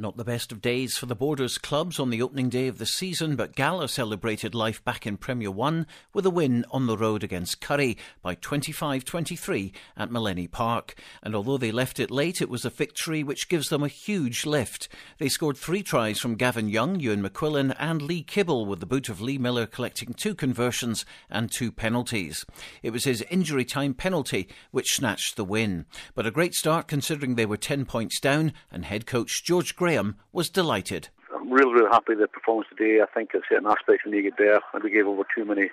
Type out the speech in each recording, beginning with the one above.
Not the best of days for the Borders clubs on the opening day of the season, but Gala celebrated life back in Premier 1 with a win on the road against Curry by 25-23 at Millennium Park. And although they left it late, it was a victory which gives them a huge lift. They scored 3 tries from Gavin Young, Ewan McQuillan and Lee Kibble, with the boot of Lee Miller collecting 2 conversions and 2 penalties. It was his injury time penalty which snatched the win. But a great start considering they were 10 points down, and head coach George Graham was delighted. I'm really happy with the performance today. I think at certain aspects we need to get better, and we gave over too many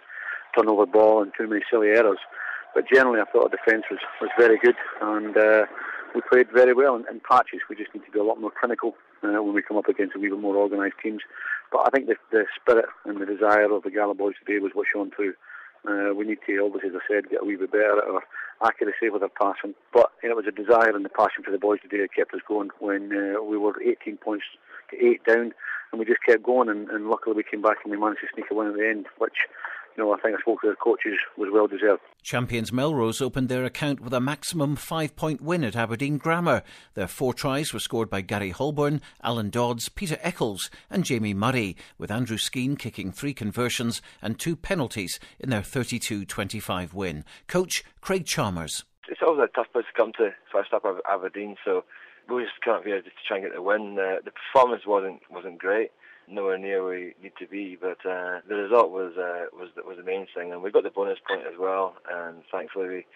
turnover ball and too many silly errors. But generally I thought our defence was very good, and we played very well in patches. We just need to be a lot more clinical when we come up against a wee bit more organised teams. But I think the spirit and the desire of the Gala boys today was what shone through. We need to, obviously, as I said, get a wee bit better at our accuracy with our passing. But it was a desire and the passion for the boys today that kept us going when we were 18 points to 8 down, and we just kept going. And luckily we came back and we managed to sneak a win at the end, which, I think I spoke to the coaches, was well deserved. Champions Melrose opened their account with a maximum 5-point win at Aberdeen Grammar. Their 4 tries were scored by Gary Holborn, Alan Dodds, Peter Eccles and Jamie Murray, with Andrew Skeen kicking 3 conversions and 2 penalties in their 32-25 win. Coach Craig Chalmers. It's always a tough place to come to first up Aberdeen, so we just can't be here just to try and get the win. The performance wasn't great. Nowhere near where we need to be, but the result was the main thing, and we got the bonus point as well, and thankfully we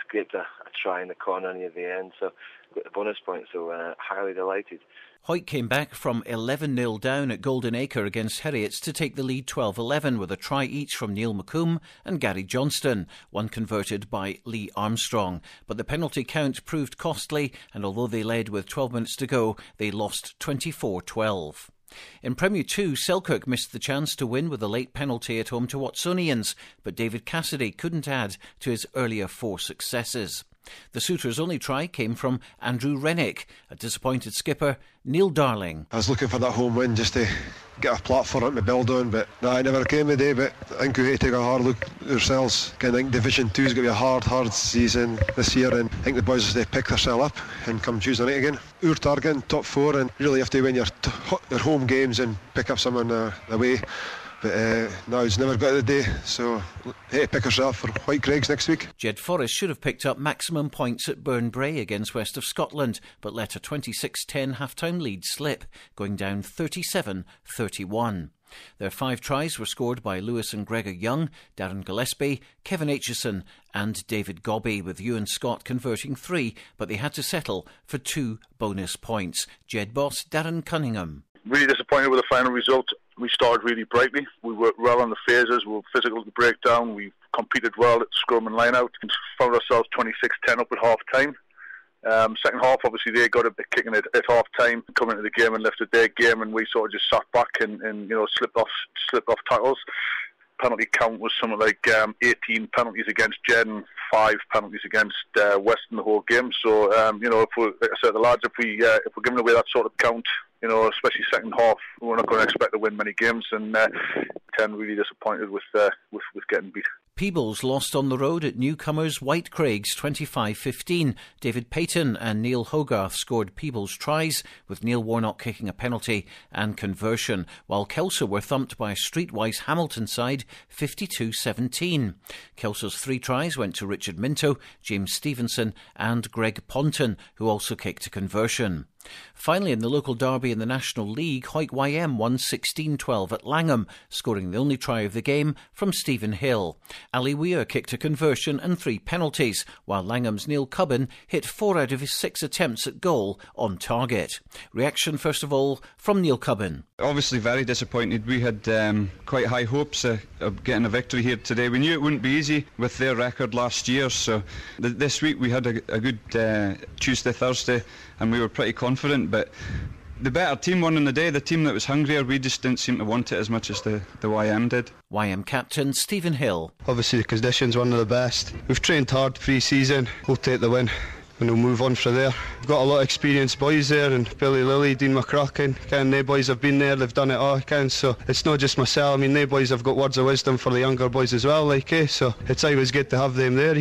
scraped a try in the corner near the end, so we got the bonus point, so highly delighted. Hoyt came back from 11-0 down at Golden Acre against Heriots to take the lead 12-11 with a try each from Neil McComb and Gary Johnston, one converted by Lee Armstrong. But the penalty count proved costly, and although they led with 12 minutes to go, they lost 24-12. In Premier 2, Selkirk missed the chance to win with a late penalty at home to Watsonians, but David Cassidy couldn't add to his earlier 4 successes. The Souters' only try came from Andrew Rennick, a disappointed skipper, Neil Darling. I was looking for that home win just to get a platform to build on, but it never came today. But I think we need to take a hard look at ourselves. I think Division 2 is going to be a hard season this year, and I think the boys will pick themselves up and come Tuesday night again. Our target, top 4, and really have to win your home games and pick up some on the way. But no, he's never got the day, so hey, pick yourself for White Craigs next week. Jed Forrest should have picked up maximum points at Burnbrae against West of Scotland, but let a 26-10 half-time lead slip, going down 37-31. Their 5 tries were scored by Lewis and Gregor Young, Darren Gillespie, Kevin Aitchison and David Gobby, with Ewan Scott converting 3, but they had to settle for 2 bonus points. Jed boss Darren Cunningham. Really disappointed with the final result. We started really brightly. We worked well on the phases. We were physical to break down. We competed well at scrum and line-out. And found ourselves 26-10 up at half-time. Second half, obviously, they got a bit kicking at half-time, coming into the game and lifted their game, and we sort of just sat back and slipped off tackles. Penalty count was something like 18 penalties against Jed and 5 penalties against West in the whole game. So, if we, like I said, the lads, if we're giving away that sort of count, especially second half, we're not going to expect to win many games, and 10 really disappointed with getting beat. Peebles lost on the road at newcomers White Craigs 25-15. David Payton and Neil Hogarth scored Peebles tries, with Neil Warnock kicking a penalty and conversion, while Kelso were thumped by a streetwise Hamilton side 52-17. Kelso's 3 tries went to Richard Minto, James Stevenson and Greg Ponton, who also kicked a conversion. Finally, in the local derby in the National League, Hoyt YM won 16-12 at Langham, scoring the only try of the game from Stephen Hill. Ali Weir kicked a conversion and 3 penalties, while Langham's Neil Cubbin hit 4 out of his 6 attempts at goal on target. Reaction, first of all, from Neil Cubbin. Obviously very disappointed. We had quite high hopes of getting a victory here today. We knew it wouldn't be easy with their record last year, so this week we had a good Tuesday, Thursday, and we were pretty confident, but the better team won on the day. The team that was hungrier, we just didn't seem to want it as much as the YM did. YM captain Stephen Hill. Obviously the conditions weren't the best. We've trained hard pre-season. We'll take the win and we'll move on from there. We've got a lot of experienced boys there, and Billy Lilly, Dean McCracken, they boys have been there, they've done it all, so it's not just myself. They boys have got words of wisdom for the younger boys as well, so it's always good to have them there,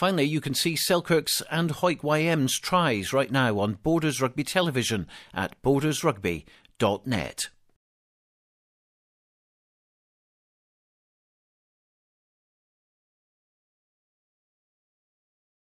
Finally, you can see Selkirk's and Hawick YM's tries right now on Borders Rugby Television at bordersrugby.net.